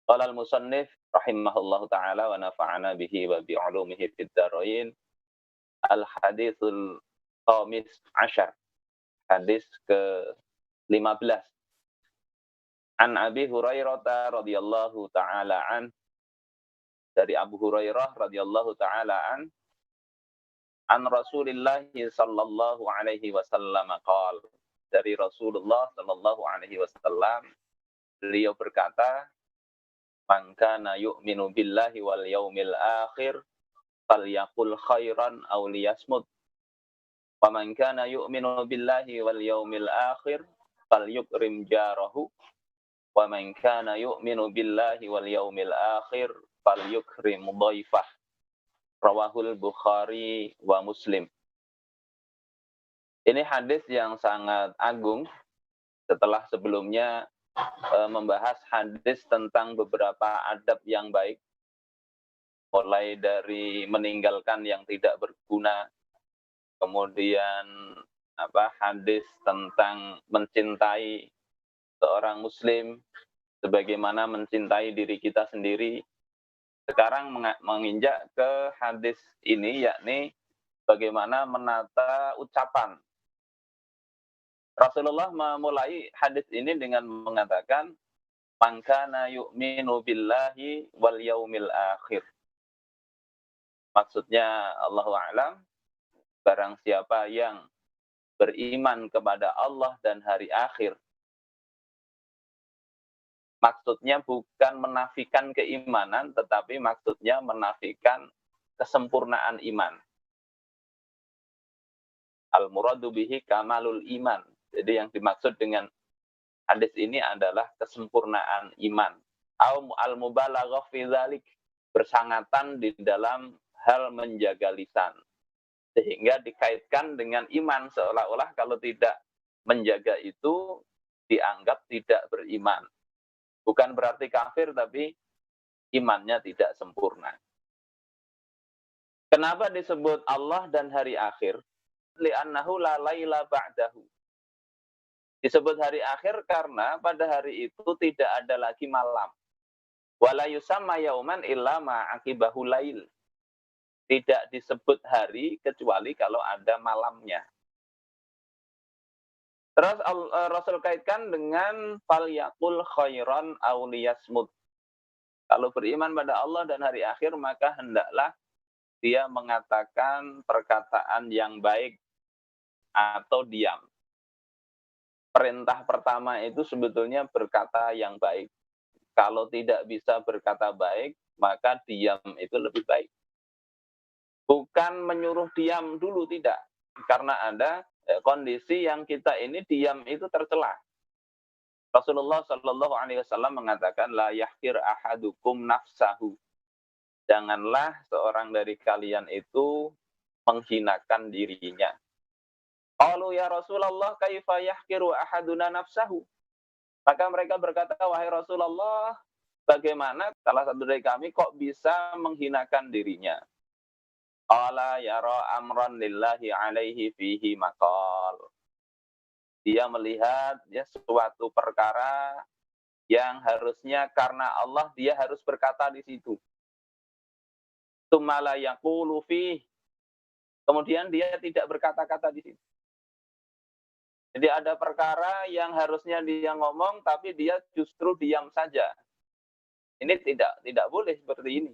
Qala al-musannif rahimahullahu taala wa nafa'ana bihi wa bi 'ulumihi fid dharain. Al-haditsul khamis asyar, hadis ke-15. An Abi Hurairah radhiyallahu taala dari Abu Hurairah radhiyallahu taala an Rasulillah sallallahu alaihi wasallam qala, dari Rasulullah sallallahu alaihi wasallam beliau berkata, "Man kana yu'minu billahi wal yaumil akhir falyaqul khairan aw liyasmut. Wa man kana yu'minu billahi wal yaumil akhir falyukrim jarahu. Wa man kana yu'minu billahi wal yaumil akhir falyukrim dhaifah." Rawahul Bukhari wa Muslim. Ini hadis yang sangat agung setelah sebelumnya membahas hadis tentang beberapa adab yang baik, mulai dari meninggalkan yang tidak berguna, kemudian hadis tentang mencintai seorang muslim sebagaimana mencintai diri kita sendiri. Sekarang menginjak ke hadis ini, yakni bagaimana menata ucapan. Rasulullah memulai hadis ini dengan mengatakan, "Man kana yu'minu billahi wal yaumil akhir." Maksudnya Allahu a'lam, barang siapa yang beriman kepada Allah dan hari akhir. Maksudnya bukan menafikan keimanan, tetapi maksudnya menafikan kesempurnaan iman. Al-muradu bihi kamalul iman. Jadi yang dimaksud dengan hadis ini adalah kesempurnaan iman. Al-mubalaghah fi dzalik, bersangatan di dalam hal menjaga lisan. Sehingga dikaitkan dengan iman, seolah-olah kalau tidak menjaga itu dianggap tidak beriman. Bukan berarti kafir, tapi imannya tidak sempurna. Kenapa disebut Allah dan hari akhir? Li'annahu la laila ba'dahu. Disebut hari akhir karena pada hari itu tidak ada lagi malam. Wala yusamma yauman illa ma'aqibahu lail. Tidak disebut hari kecuali kalau ada malamnya. Terus Rasul kaitkan dengan falyaqul khairan aw liyasmut. Kalau beriman pada Allah dan hari akhir, maka hendaklah dia mengatakan perkataan yang baik atau diam. Perintah pertama itu sebetulnya berkata yang baik. Kalau tidak bisa berkata baik, maka diam itu lebih baik. Bukan menyuruh diam dulu, tidak. Karena ada kondisi yang kita ini diam itu tercela. Rasulullah Shallallahu Alaihi Wasallam mengatakan, la yahkir ahadukum nafsahu. Janganlah seorang dari kalian itu menghinakan dirinya. Qalu ya Rasulullah kaifa yahkiru ahaduna nafsahu. Maka mereka berkata, wahai Rasulullah, bagaimana salah satu dari kami kok bisa menghinakan dirinya? Qala yara amran lillahi alaihi fihi maqal. Dia melihat suatu perkara yang harusnya karena Allah dia harus berkata di situ. Tsumma la yaqulu fihi. Kemudian dia tidak berkata-kata di situ. Jadi ada perkara yang harusnya dia ngomong tapi dia justru diam saja. Ini tidak boleh seperti ini.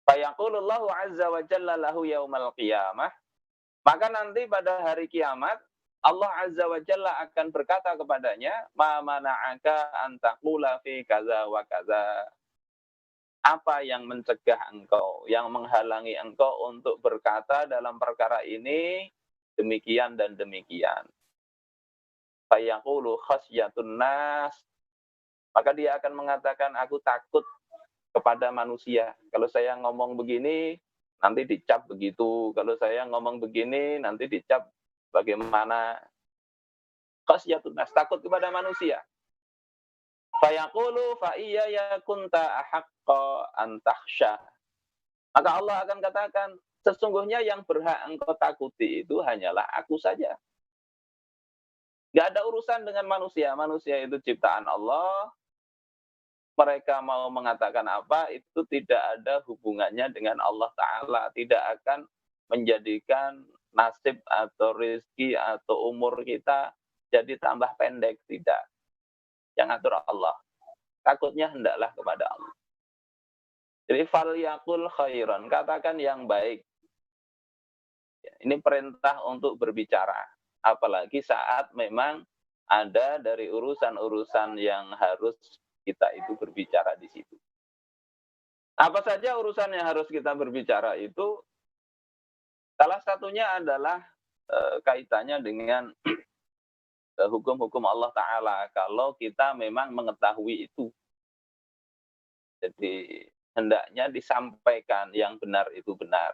Fayaqulullahu azza wa jalla lahu yaumal qiyamah. Maka nanti pada hari kiamat Allah azza wa jalla akan berkata kepadanya, ma mana'aka an taqula fi kaza wa kaza. Apa yang mencegah engkau, yang menghalangi engkau untuk berkata dalam perkara ini demikian dan demikian. Fayaqulu khasyatun nas. Maka dia akan mengatakan, aku takut kepada manusia. Kalau saya ngomong begini, nanti dicap begitu. Kalau saya ngomong begini, nanti dicap bagaimana. Khasyatun nas, takut kepada manusia. Fayaqulu fa iyaya kunta ahaqqa an takhsha. Maka Allah akan katakan, sesungguhnya yang berhak engkau takuti itu hanyalah aku saja. Gak ada urusan dengan manusia. Manusia itu ciptaan Allah. mereka mau mengatakan apa, itu tidak ada hubungannya dengan Allah Ta'ala. Tidak akan menjadikan nasib atau rezeki atau umur kita jadi tambah pendek. Tidak. Yang ngatur Allah. Takutnya hendaklah kepada Allah. Jadi falyaqul khairan, katakan yang baik. Ini perintah untuk berbicara. Apalagi saat memang ada dari urusan-urusan yang harus kita itu berbicara di situ. Apa saja urusan yang harus kita berbicara itu, salah satunya adalah kaitannya dengan hukum-hukum Allah Ta'ala. Kalau kita memang mengetahui itu. Jadi hendaknya disampaikan yang benar itu benar.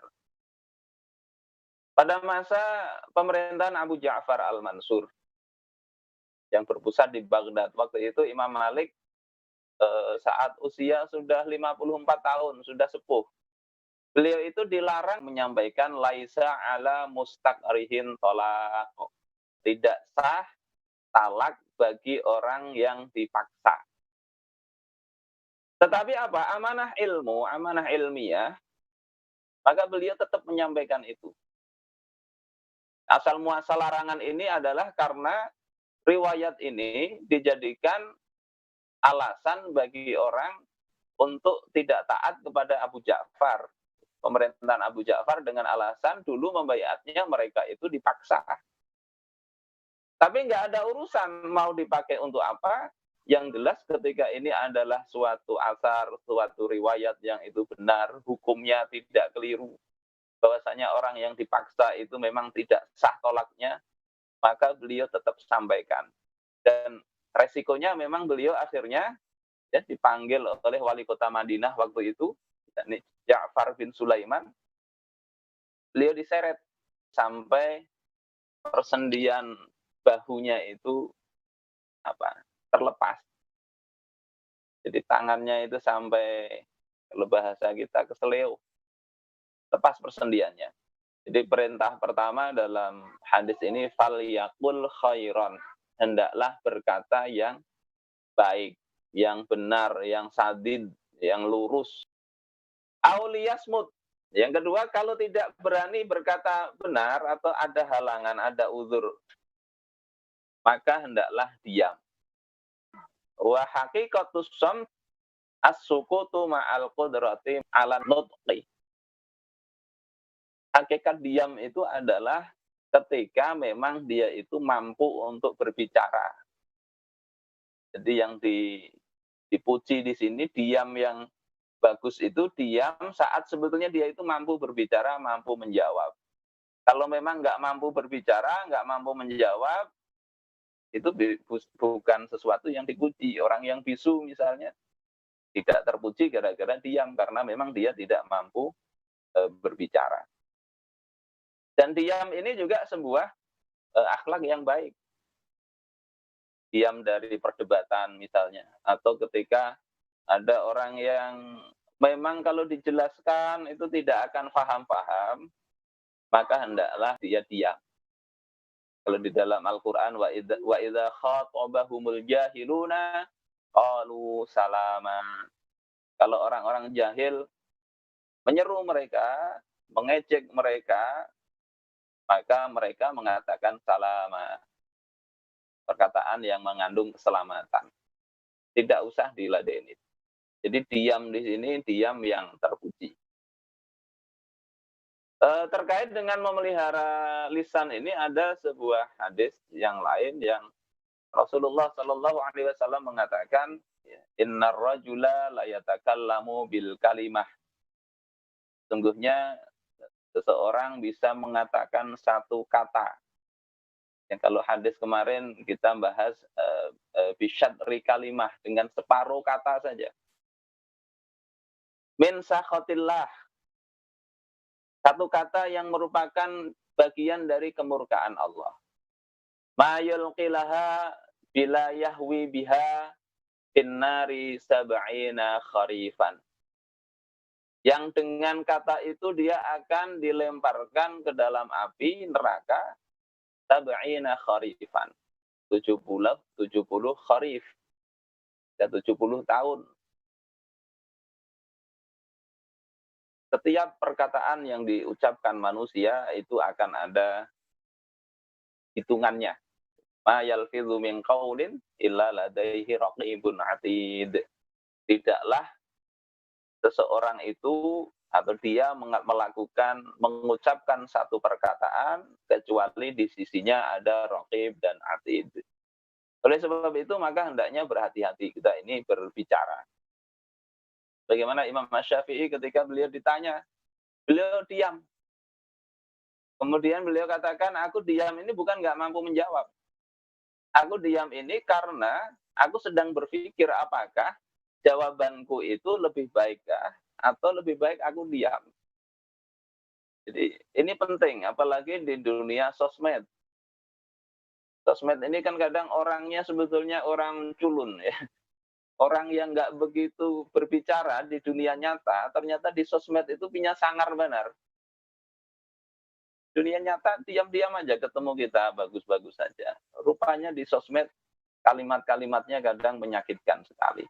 Pada masa pemerintahan Abu Ja'far al-Mansur yang berpusat di Baghdad, waktu itu Imam Malik saat usia sudah 54 tahun, sudah sepuh. Beliau itu dilarang menyampaikan laisa ala mustaqrihin tolak. Tidak sah talak bagi orang yang dipaksa. Tetapi apa? Amanah ilmu, amanah ilmiah, maka beliau tetap menyampaikan itu. Asal muasal larangan ini adalah karena riwayat ini dijadikan alasan bagi orang untuk tidak taat kepada Abu Ja'far. Pemerintahan Abu Ja'far dengan alasan dulu membaiatnya mereka itu dipaksa. Tapi nggak ada urusan mau dipakai untuk apa. Yang jelas ketika ini adalah suatu asar, suatu riwayat yang itu benar, hukumnya tidak keliru. Bahwasanya orang yang dipaksa itu memang tidak sah tolaknya, maka beliau tetap sampaikan. Dan resikonya memang beliau akhirnya ya, dipanggil oleh wali kota Madinah waktu itu, yakni Ja'far bin Sulaiman. Beliau diseret sampai persendian bahunya itu terlepas. Jadi tangannya itu sampai, kalau bahasa kita, keseleo. Lepas persendiannya. Jadi perintah pertama dalam hadis ini, falyaqul khairan. Hendaklah berkata yang baik, yang benar, yang sadid, yang lurus. Auliyasmut. Yang kedua, kalau tidak berani berkata benar atau ada halangan, ada uzur, maka hendaklah diam. Wa haqiqatus sham as-sukutu ma'al qudrati 'ala nutqi. Hakikat diam itu adalah ketika memang dia itu mampu untuk berbicara. Jadi yang dipuji di sini, diam yang bagus itu diam saat sebetulnya dia itu mampu berbicara, mampu menjawab. Kalau memang nggak mampu berbicara, nggak mampu menjawab, itu bukan sesuatu yang dipuji. Orang yang bisu misalnya tidak terpuji gara-gara diam, karena memang dia tidak mampu berbicara. Dan diam ini juga sebuah akhlak yang baik. Diam dari perdebatan misalnya. Atau ketika ada orang yang memang kalau dijelaskan itu tidak akan paham-paham, maka hendaklah dia diam. Kalau di dalam Al-Quran, wa idza khatabahumul jahiluna qalu salama. Kalau orang-orang jahil menyeru mereka, mengejek mereka, maka mereka mengatakan salama. Perkataan yang mengandung keselamatan. Tidak usah diladeni. Jadi diam di sini, diam yang terpuji. Terkait dengan memelihara lisan ini, ada sebuah hadis yang lain yang Rasulullah Shallallahu Alaihi Wasallam mengatakan, Innar rajula la yatakallamu bil kalimah. Sungguhnya seseorang bisa mengatakan satu kata. Yang kalau hadis kemarin kita bahas bisyadri kalimah, dengan separuh kata saja. Min sakhatillah. Satu kata yang merupakan bagian dari kemurkaan Allah. Ma yulqilaha bila yahwi biha finnari sab'ina kharifan. Yang dengan kata itu dia akan dilemparkan ke dalam api neraka sab'ina kharifan. 70 kharif. Ya 70 tahun. Setiap perkataan yang diucapkan manusia itu akan ada hitungannya. Ma yalfidzu min qaulin illa ladaihi raqibun atid. Tidaklah seseorang itu atau dia mengucapkan satu perkataan kecuali di sisinya ada raqib dan atid. Oleh sebab itu maka hendaknya berhati-hati kita ini berbicara. Bagaimana Imam Asy-Syafi'i ketika beliau ditanya, beliau diam. Kemudian beliau katakan, aku diam ini bukan nggak mampu menjawab. Aku diam ini karena aku sedang berpikir apakah jawabanku itu lebih baikkah atau lebih baik aku diam. Jadi ini penting, apalagi di dunia sosmed. Sosmed ini kan kadang orangnya sebetulnya orang culun ya. Orang yang nggak begitu berbicara di dunia nyata, ternyata di sosmed itu punya sangar benar. Dunia nyata diam-diam aja ketemu kita, bagus-bagus saja. Rupanya di sosmed kalimat-kalimatnya kadang menyakitkan sekali.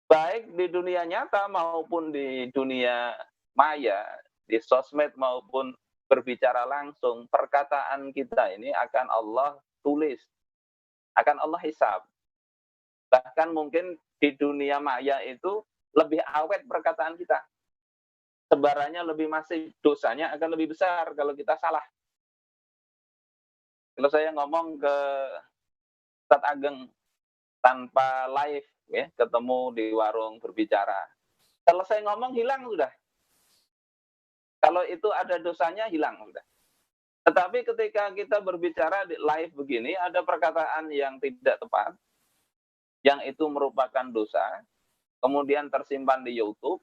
Baik di dunia nyata maupun di dunia maya, di sosmed maupun berbicara langsung, perkataan kita ini akan Allah tulis, akan Allah hisab. Bahkan mungkin di dunia maya itu lebih awet perkataan kita. Sebarannya lebih masif, dosanya akan lebih besar kalau kita salah. Kalau saya ngomong ke Ustadz Ageng tanpa live ya, ketemu di warung berbicara. Kalau saya ngomong hilang sudah. Kalau itu ada dosanya hilang sudah. Tetapi ketika kita berbicara di live begini, ada perkataan yang tidak tepat, yang itu merupakan dosa, kemudian tersimpan di YouTube,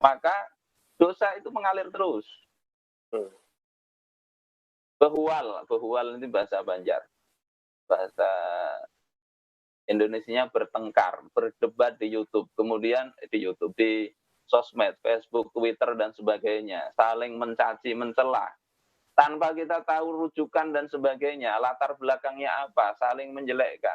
maka dosa itu mengalir terus. Behual ini bahasa Banjar. Bahasa Indonesianya bertengkar, berdebat di YouTube, kemudian di sosmed, Facebook, Twitter, dan sebagainya, saling mencaci, mencela, tanpa kita tahu rujukan dan sebagainya, latar belakangnya apa, saling menjelekkan.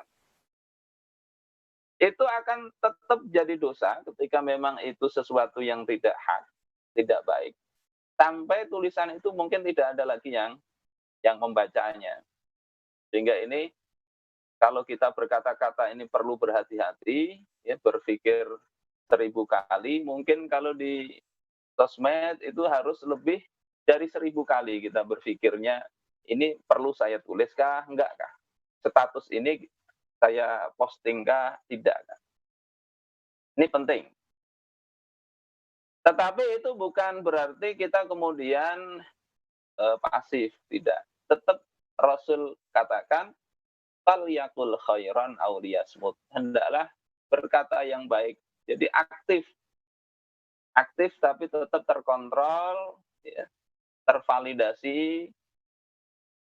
Itu akan tetap jadi dosa ketika memang itu sesuatu yang tidak hak, tidak baik. Sampai tulisan itu mungkin tidak ada lagi yang membacanya. Sehingga ini kalau kita berkata-kata ini perlu berhati-hati, ya, berpikir 1000 kali. Mungkin kalau di sosmed itu harus lebih dari 1000 kali kita berpikirnya, ini perlu saya tuliskah, enggak kah? Status ini saya postingkah, tidak kah? Ini penting. Tetapi itu bukan berarti kita kemudian pasif, tidak. Tetap Rasul katakan, falyaqul khairan aw liyasmut. Hendaklah berkata yang baik. Jadi aktif. Aktif tapi tetap terkontrol, ya, tervalidasi,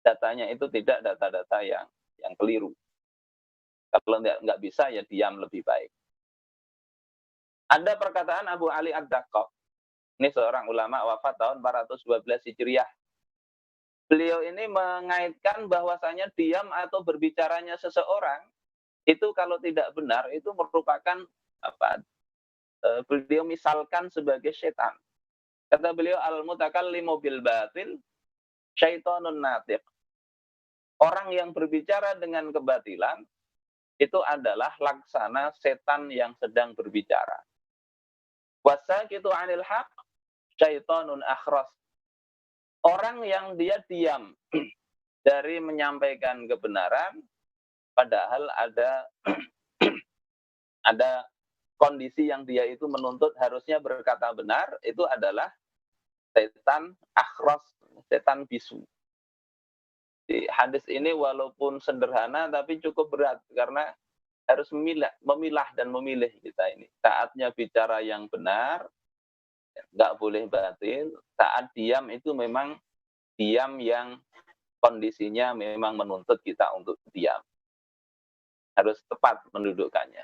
datanya itu tidak data-data yang keliru. Kalau nggak bisa ya diam lebih baik. Ada perkataan Abu Ali Ad-Daqqaq. Ini seorang ulama wafat tahun 412 Hijriah. Beliau ini mengaitkan bahwasanya diam atau berbicaranya seseorang itu kalau tidak benar itu merupakan beliau misalkan sebagai setan. Kata beliau, al-mutakallimu bil batil syaitonun natiq. Orang yang berbicara dengan kebatilan itu adalah laksana setan yang sedang berbicara. Wasakitu 'anil haq syaitonun akhras. Orang yang dia diam dari menyampaikan kebenaran, padahal ada kondisi yang dia itu menuntut harusnya berkata benar, itu adalah setan akhras, setan bisu. Di hadis ini walaupun sederhana tapi cukup berat karena harus memilah dan memilih kita ini. Saatnya bicara yang benar, nggak boleh batil. Saat diam itu memang diam yang kondisinya memang menuntut kita untuk diam. Harus tepat mendudukkannya.